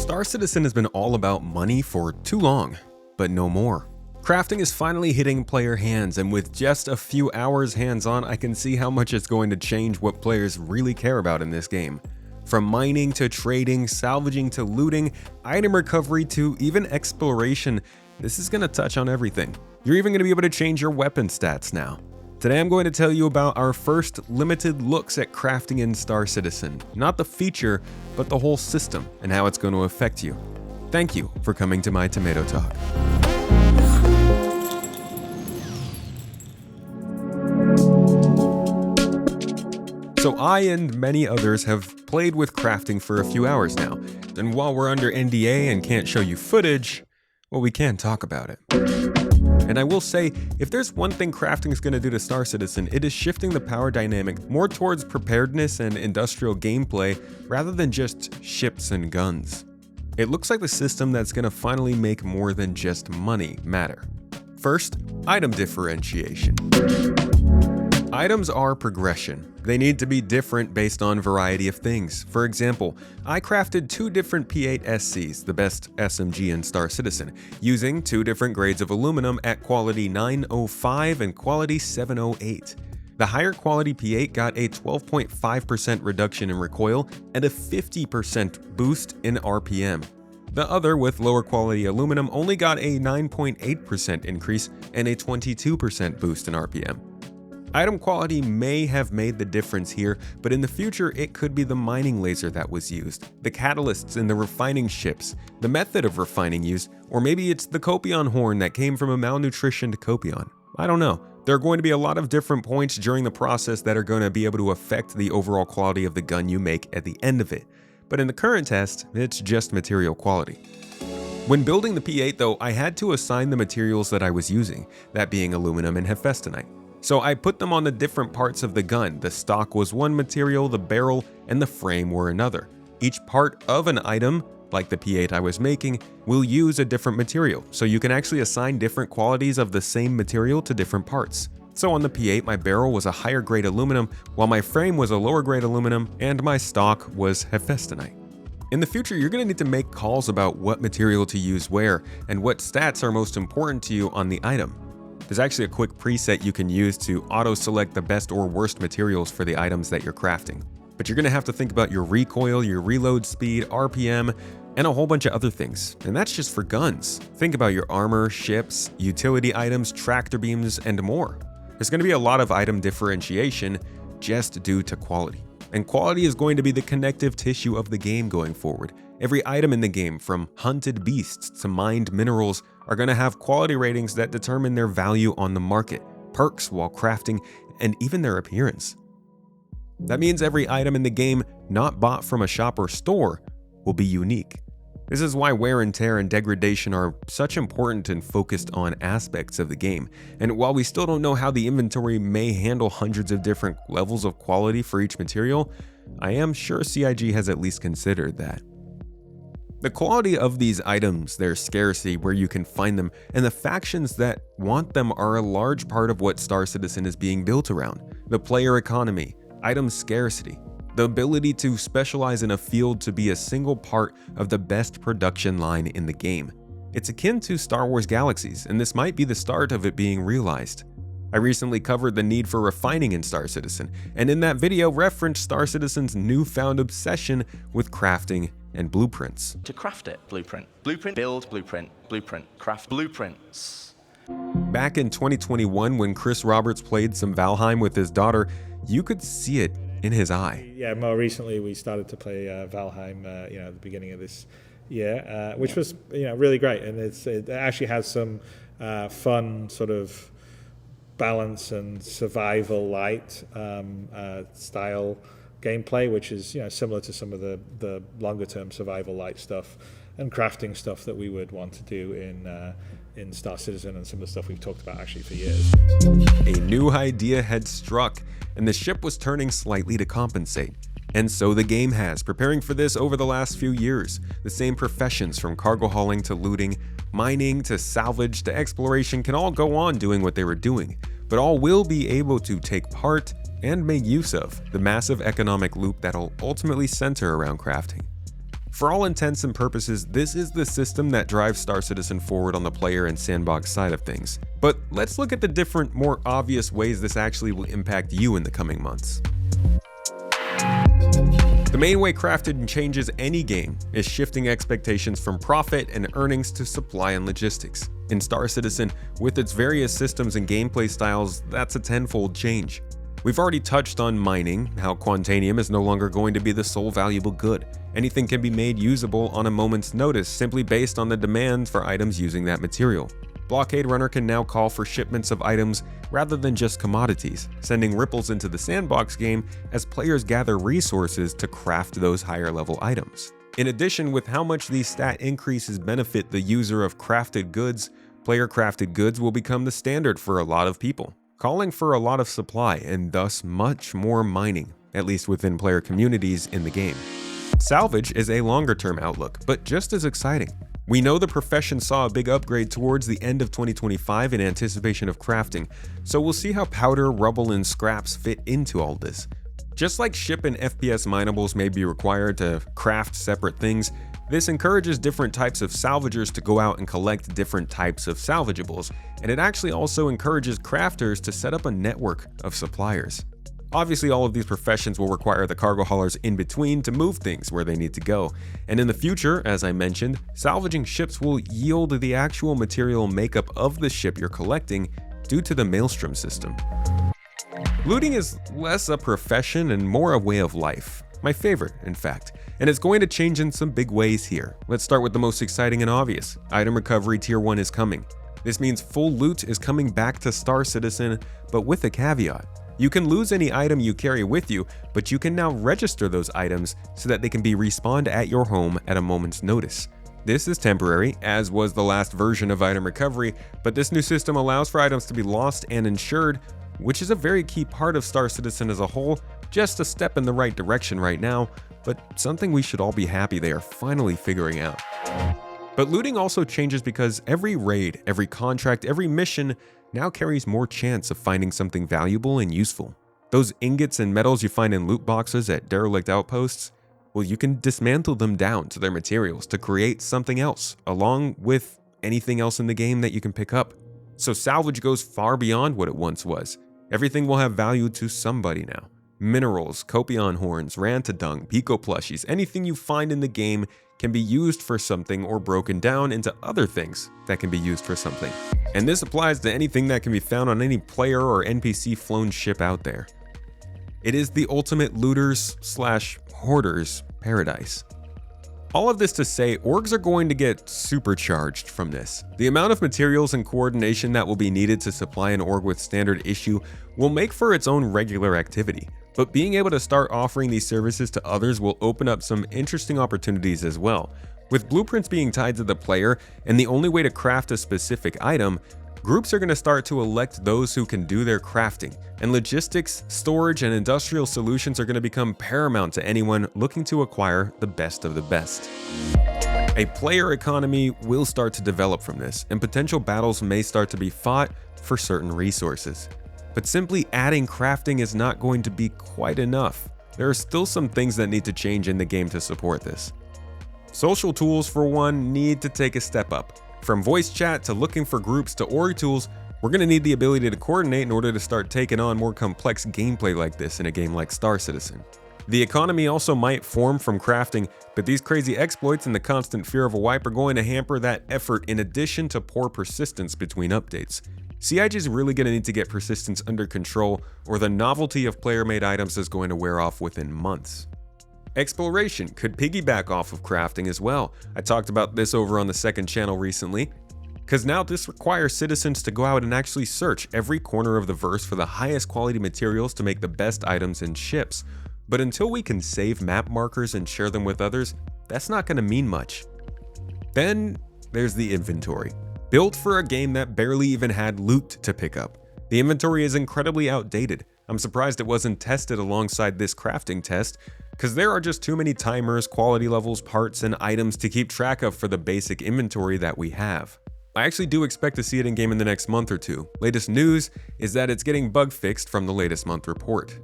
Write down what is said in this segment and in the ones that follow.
Star Citizen has been all about money for too long, but no more. Crafting is finally hitting player hands, and with just a few hours hands-on, I can see how much it's going to change what players really care about in this game. From mining to trading, salvaging to looting, item recovery to even exploration, this is going to touch on everything. You're even going to be able to change your weapon stats now. Today I'm going to tell you about our first limited looks at crafting in Star Citizen. Not the feature, but the whole system and how it's going to affect you. Thank you for coming to my Tomato Talk. So I and many others have played with crafting for a few hours now, and while we're under NDA and can't show you footage, well, we can talk about it. And I will say, if there's one thing crafting is going to do to Star Citizen, it is shifting the power dynamic more towards preparedness and industrial gameplay rather than just ships and guns. It looks like the system that's going to finally make more than just money matter. First, item differentiation. Items are progression. They need to be different based on variety of things. For example, I crafted two different P8 SCs, the best SMG in Star Citizen, using two different grades of aluminum at quality 905 and quality 708. The higher quality P8 got a 12.5% reduction in recoil and a 50% boost in RPM. The other, with lower quality aluminum, only got a 9.8% increase and a 22% boost in RPM. Item quality may have made the difference here, but in the future it could be the mining laser that was used, the catalysts in the refining ships, the method of refining used, or maybe it's the Copion horn that came from a malnutritioned Copion. I don't know. There are going to be a lot of different points during the process that are going to be able to affect the overall quality of the gun you make at the end of it. But in the current test, it's just material quality. When building the P8 though, I had to assign the materials that I was using, that being aluminum and hephaestonite. So I put them on the different parts of the gun. The stock was one material, the barrel, and the frame were another. Each part of an item, like the P8 I was making, will use a different material, so you can actually assign different qualities of the same material to different parts. So on the P8, my barrel was a higher grade aluminum, while my frame was a lower grade aluminum, and my stock was hephaestonite. In the future, you're going to need to make calls about what material to use where, and what stats are most important to you on the item. There's actually a quick preset you can use to auto-select the best or worst materials for the items that you're crafting. But you're going to have to think about your recoil, your reload speed, RPM, and a whole bunch of other things. And that's just for guns. Think about your armor, ships, utility items, tractor beams, and more. There's going to be a lot of item differentiation just due to quality. And quality is going to be the connective tissue of the game going forward. Every item in the game, from hunted beasts to mined minerals, are going to have quality ratings that determine their value on the market, perks while crafting, and even their appearance. That means every item in the game not bought from a shop or store will be unique. This is why wear and tear and degradation are such important and focused on aspects of the game. And while we still don't know how the inventory may handle hundreds of different levels of quality for each material, I am sure CIG has at least considered that. The quality of these items, their scarcity, where you can find them, and the factions that want them are a large part of what Star Citizen is being built around. The player economy, item scarcity, the ability to specialize in a field to be a single part of the best production line in the game. It's akin to Star Wars Galaxies, and this might be the start of it being realized. I recently covered the need for refining in Star Citizen, and in that video referenced Star Citizen's newfound obsession with crafting and blueprints. To craft it, blueprint, build, blueprint, craft blueprints. Back in 2021, when Chris Roberts played some Valheim with his daughter, you could see it in his eye. Yeah, more recently we started to play Valheim, at the beginning of this year, which was really great, and it actually has some fun sort of balance and survival light style gameplay, which is similar to some of the longer term survival light stuff and crafting stuff that we would want to do in Star Citizen and some of the stuff we've talked about actually for years. A new idea had struck, and the ship was turning slightly to compensate. And so the game has, preparing for this over the last few years. The same professions, from cargo hauling to looting, mining to salvage to exploration, can all go on doing what they were doing, but all will be able to take part and make use of the massive economic loop that'll ultimately center around crafting. For all intents and purposes, this is the system that drives Star Citizen forward on the player and sandbox side of things. But let's look at the different, more obvious ways this actually will impact you in the coming months. The main way crafted changes any game is shifting expectations from profit and earnings to supply and logistics. In Star Citizen, with its various systems and gameplay styles, that's a tenfold change. We've already touched on mining, how Quantanium is no longer going to be the sole valuable good. Anything can be made usable on a moment's notice simply based on the demand for items using that material. Blockade Runner can now call for shipments of items rather than just commodities, sending ripples into the sandbox game as players gather resources to craft those higher level items. In addition, with how much these stat increases benefit the user of crafted goods, player crafted goods will become the standard for a lot of people, calling for a lot of supply and thus much more mining, at least within player communities in the game. Salvage is a longer term outlook, but just as exciting. We know the profession saw a big upgrade towards the end of 2025 in anticipation of crafting, so we'll see how powder, rubble, and scraps fit into all this. Just like ship and FPS minables may be required to craft separate things, this encourages different types of salvagers to go out and collect different types of salvageables, and it actually also encourages crafters to set up a network of suppliers. Obviously, all of these professions will require the cargo haulers in between to move things where they need to go, and in the future, as I mentioned, salvaging ships will yield the actual material makeup of the ship you're collecting due to the maelstrom system. Looting is less a profession and more a way of life. My favorite, in fact, and it's going to change in some big ways here. Let's start with the most exciting and obvious. Item recovery Tier 1 is coming. This means full loot is coming back to Star Citizen, but with a caveat. You can lose any item you carry with you, but you can now register those items so that they can be respawned at your home at a moment's notice. This is temporary, as was the last version of item recovery, but this new system allows for items to be lost and insured, which is a very key part of Star Citizen as a whole. Just a step in the right direction right now, but something we should all be happy they are finally figuring out. But looting also changes because every raid, every contract, every mission now carries more chance of finding something valuable and useful. Those ingots and metals you find in loot boxes at derelict outposts, well, you can dismantle them down to their materials to create something else, along with anything else in the game that you can pick up. So salvage goes far beyond what it once was. Everything will have value to somebody now. Minerals, Copion horns, Rantadung, Pico plushies, anything you find in the game can be used for something or broken down into other things that can be used for something. And this applies to anything that can be found on any player or NPC flown ship out there. It is the ultimate looters/hoarders paradise. All of this to say, orgs are going to get supercharged from this. The amount of materials and coordination that will be needed to supply an org with standard issue will make for its own regular activity. But being able to start offering these services to others will open up some interesting opportunities as well. With blueprints being tied to the player and the only way to craft a specific item, groups are going to start to elect those who can do their crafting, and logistics, storage, and industrial solutions are going to become paramount to anyone looking to acquire the best of the best. A player economy will start to develop from this, and potential battles may start to be fought for certain resources. But simply adding crafting is not going to be quite enough. There are still some things that need to change in the game to support this. Social tools, for one, need to take a step up. From voice chat to looking for groups to org tools, we're going to need the ability to coordinate in order to start taking on more complex gameplay like this in a game like Star Citizen. The economy also might form from crafting, but these crazy exploits and the constant fear of a wipe are going to hamper that effort in addition to poor persistence between updates. CIG is really going to need to get persistence under control, or the novelty of player-made items is going to wear off within months. Exploration could piggyback off of crafting as well. I talked about this over on the second channel recently, because now this requires citizens to go out and actually search every corner of the verse for the highest quality materials to make the best items and ships. But until we can save map markers and share them with others, that's not going to mean much. Then there's the inventory. Built for a game that barely even had loot to pick up. The inventory is incredibly outdated. I'm surprised it wasn't tested alongside this crafting test, because there are just too many timers, quality levels, parts, and items to keep track of for the basic inventory that we have. I actually do expect to see it in game in the next month or two. Latest news is that it's getting bug fixed from the latest month report.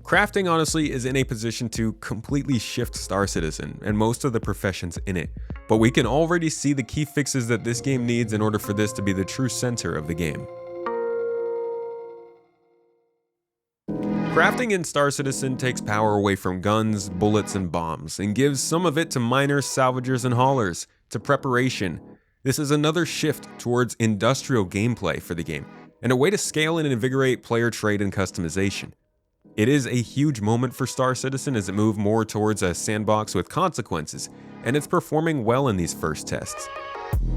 Crafting honestly is in a position to completely shift Star Citizen and most of the professions in it, but we can already see the key fixes that this game needs in order for this to be the true center of the game. Crafting in Star Citizen takes power away from guns, bullets, and bombs, and gives some of it to miners, salvagers, and haulers, to preparation. This is another shift towards industrial gameplay for the game, and a way to scale and invigorate player trade and customization. It is a huge moment for Star Citizen as it moved more towards a sandbox with consequences, and it's performing well in these first tests.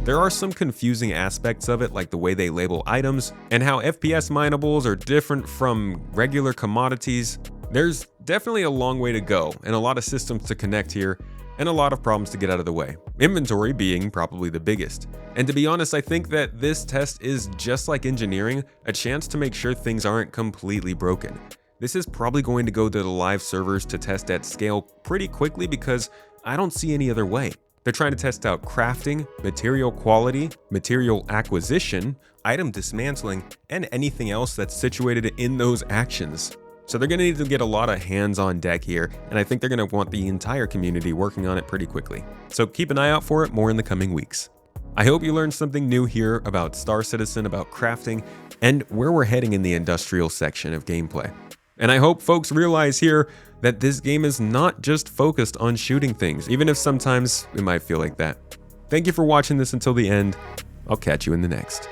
There are some confusing aspects of it, like the way they label items, and how FPS minables are different from regular commodities. There's definitely a long way to go, and a lot of systems to connect here, and a lot of problems to get out of the way. Inventory being probably the biggest. And to be honest, I think that this test is, just like engineering, a chance to make sure things aren't completely broken. This is probably going to go to the live servers to test at scale pretty quickly because I don't see any other way. They're trying to test out crafting, material quality, material acquisition, item dismantling, and anything else that's situated in those actions. So they're going to need to get a lot of hands on deck here, and I think they're going to want the entire community working on it pretty quickly. So keep an eye out for it more in the coming weeks. I hope you learned something new here about Star Citizen, about crafting, and where we're heading in the industrial section of gameplay. And I hope folks realize here that this game is not just focused on shooting things, even if sometimes it might feel like that. Thank you for watching this until the end. I'll catch you in the next.